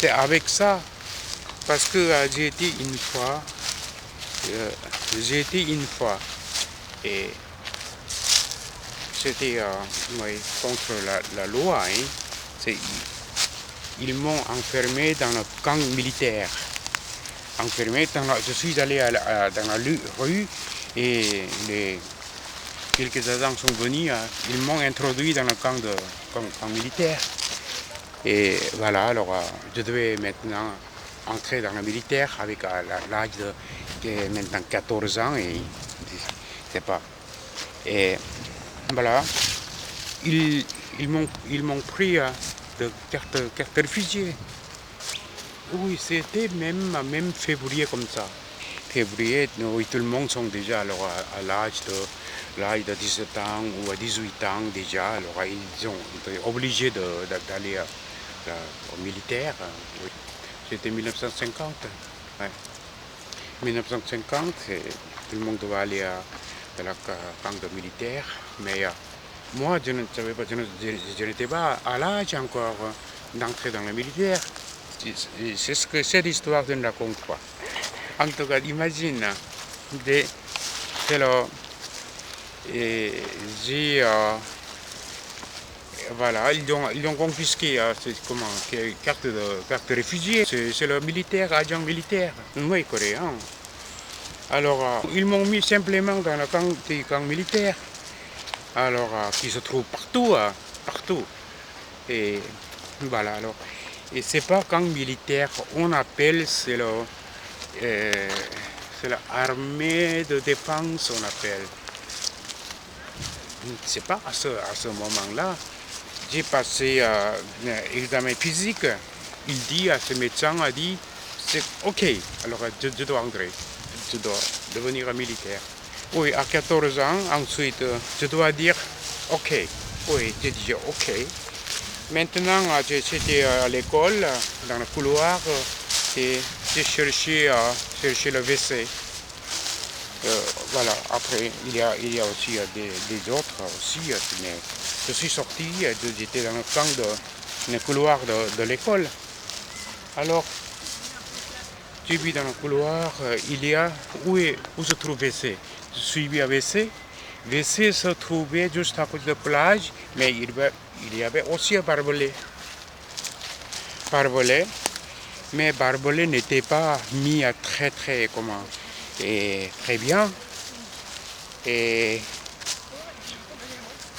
c'est avec ça, parce que j'ai été une fois, et c'était oui, contre la loi. Hein. Ils m'ont enfermé dans le camp militaire. Je suis allé dans la rue et quelques agents sont venus, ils m'ont introduit dans le camp militaire. Et voilà, alors je devais maintenant entrer dans le militaire avec l'âge de maintenant 14 ans et je sais pas. Et voilà, ils m'ont pris de carte réfugié. Oui, c'était même février comme ça. Février, oui, tout le monde sont déjà alors, à l'âge de 17 ans ou à 18 ans déjà. Alors ils ont été obligés d'aller au militaire. Oui. C'était 1950. Ouais. 1950, tout le monde devait aller dans le camp de militaire. Mais moi, je ne savais pas, je n'étais pas à l'âge encore d'entrer dans le militaire. C'est ce que cette histoire ne raconte pas. En tout cas, imagine, voilà, ils ont confisqué carte de réfugié. C'est le militaire, agent militaire, oui, coréen. Alors, ils m'ont mis simplement dans le camp militaire. Alors, qui se trouve partout, partout. Et voilà, alors. Et c'est pas camp militaire, on appelle, c'est l'armée de défense, on appelle. C'est pas à ce moment-là. J'ai passé examen physique. Il dit à ce médecin, c'est OK. Alors je dois entrer. Je dois devenir un militaire. Oui, à 14 ans, ensuite, je dois dire OK. Oui, j'ai dit OK. Maintenant, j'étais à l'école, dans le couloir, et j'ai cherché le WC. Voilà, après, il y a aussi des autres aussi, mais je suis sorti, j'étais dans le couloir de l'école. Alors, j'ai vu dans le couloir, il y a, où se trouve WC. Je suis vu à WC. WC se trouvait juste à côté de la plage, mais il y avait aussi un barbelé. Mais barbelé n'était pas mis à très bien. Et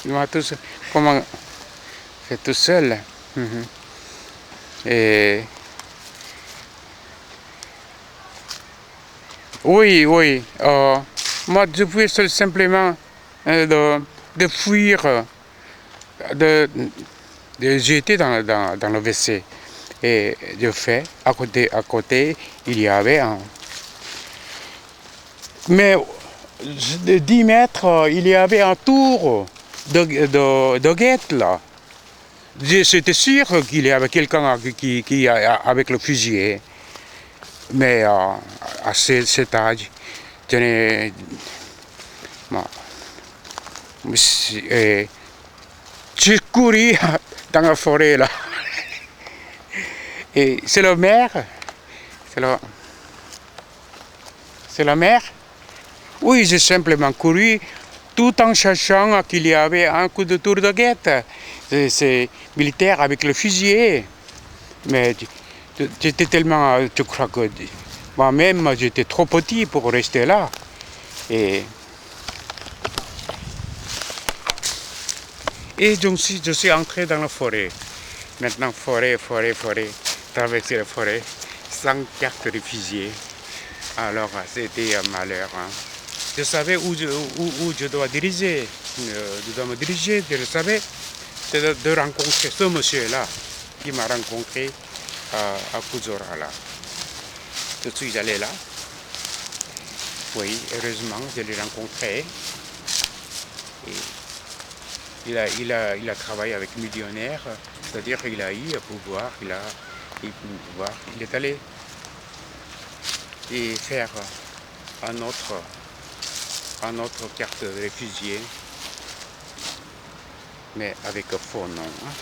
moi c'est tout seul. Et oui, moi je pouvais simplement de fuir, j'étais dans le WC et je fais à côté il y avait mais de 10 mètres il y avait un tour de guette là. J'étais sûr qu'il y avait quelqu'un qui avec le fusil, mais à cet âge je n'ai j'ai couru dans la forêt là. Et c'est la mer. C'est la mer. Oui, j'ai simplement couru tout en cherchant qu'il y avait un coup de tour de guette. C'est militaire avec le fusil. Mais j'étais tellement, je crois que moi-même j'étais trop petit pour rester là. Et je suis entré dans la forêt. Maintenant, forêt, traverser la forêt, sans carte réfugié. Alors, c'était un malheur. Hein. Je savais où je dois diriger. Je dois me diriger, je le savais. C'est de rencontrer ce monsieur-là qui m'a rencontré à Kuzora. Là. Je suis allé là. Oui, heureusement, je l'ai rencontré. Et il a travaillé avec millionnaire, c'est-à-dire qu'il a eu un pouvoir, il est allé et faire un autre carte de réfugié, mais avec un faux nom. Hein.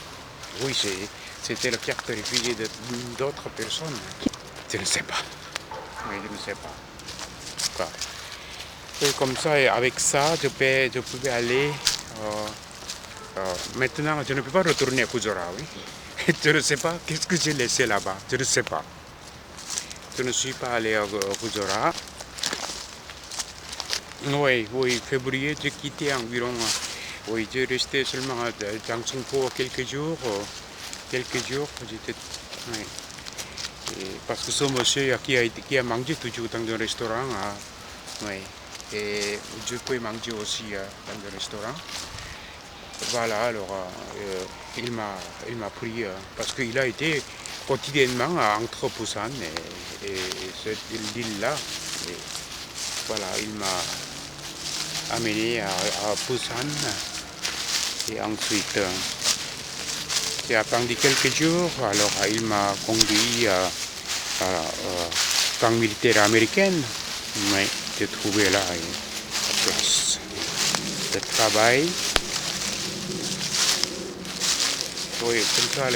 Oui, c'était la carte de réfugié d'autres personnes. Je ne sais pas. Oui, je ne sais pas. Quoi. Et comme ça, et avec ça, je pouvais aller. Maintenant, je ne peux pas retourner à Kuzora, oui. Je ne sais pas qu'est-ce que j'ai laissé là-bas. Je ne sais pas. Je ne suis pas allé à Kuzora. Oui, février, j'ai quitté environ. Oui, j'ai resté seulement à Jiangsu quelques jours. J'étais. Oui. Parce que ce monsieur qui a mangé toujours dans un restaurant. Oui. Et je peux manger aussi dans un restaurant. Voilà, alors il m'a pris parce qu'il a été quotidiennement entre Busan et cette île-là. Voilà, il m'a amené à Busan et ensuite j'ai attendu quelques jours. Alors il m'a conduit à camp militaire américaine. Mais j'ai trouvé là une place de travail. Oui, comme ça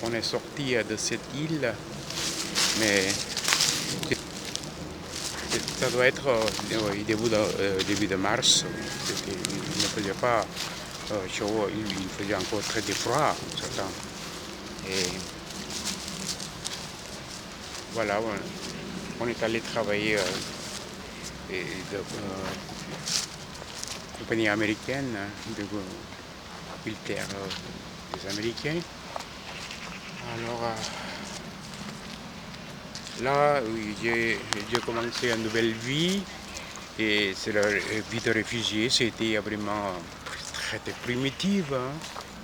on est sorti de cette île, mais ça doit être début de mars. Il ne faisait pas chaud, il faisait encore très froid. Et voilà, on est allé travailler de compagnie américaine, de militaire des Américains. Alors là, oui, j'ai commencé une nouvelle vie et c'est la vie de réfugié. C'était vraiment très primitive. Hein.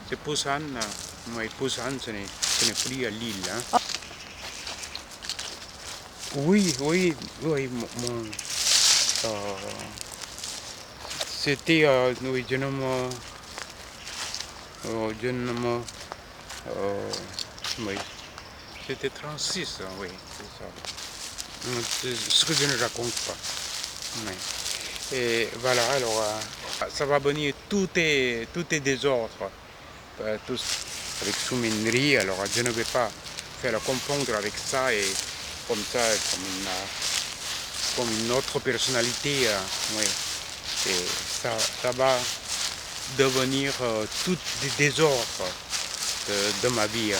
C'est Busan, mais Busan, ce n'est plus à l'île. Hein. Oui, c'était, oui, je ne me, oui, c'était 36, hein, oui, c'est ça. C'est ce que je ne raconte pas. Oui. Et voilà, alors, ça va venir, tout est désordre, tout avec sous-minerie, alors je ne vais pas faire confondre avec ça et comme ça, comme une autre personnalité, oui. Et ça va devenir tout des désordres de ma vie.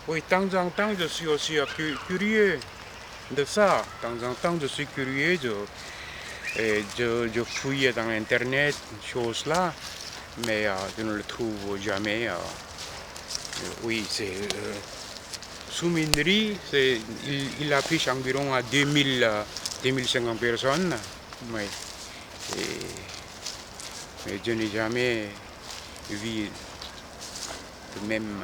Oui, de temps en temps, je suis aussi curieux de ça. De temps en temps, je suis curieux, je fouille dans Internet, choses là, mais je ne le trouve jamais. Oui, c'est sous-minerie, il affiche environ à 2500 personnes. Oui. Mais je n'ai jamais vu de même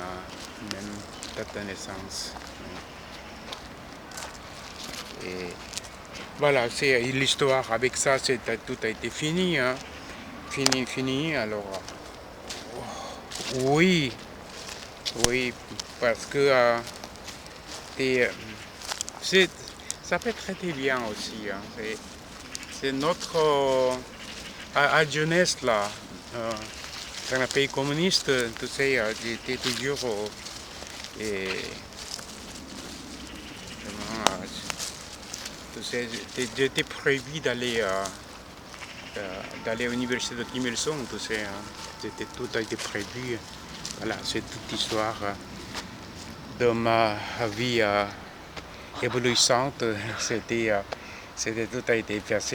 date de naissance. Et voilà, c'est l'histoire. Avec ça, tout a été fini. Hein. Fini. Alors, oui, parce que ça fait très bien aussi. Hein. C'est notre à jeunesse là. Dans un pays communiste, tu sais, j'étais toujours tu sais, j'étais prévu d'aller à l'université de Kim Il-sung, tu sais, hein. Tout a été prévu. Voilà, c'est toute l'histoire de ma vie éblouissante. C'était tout a été passé.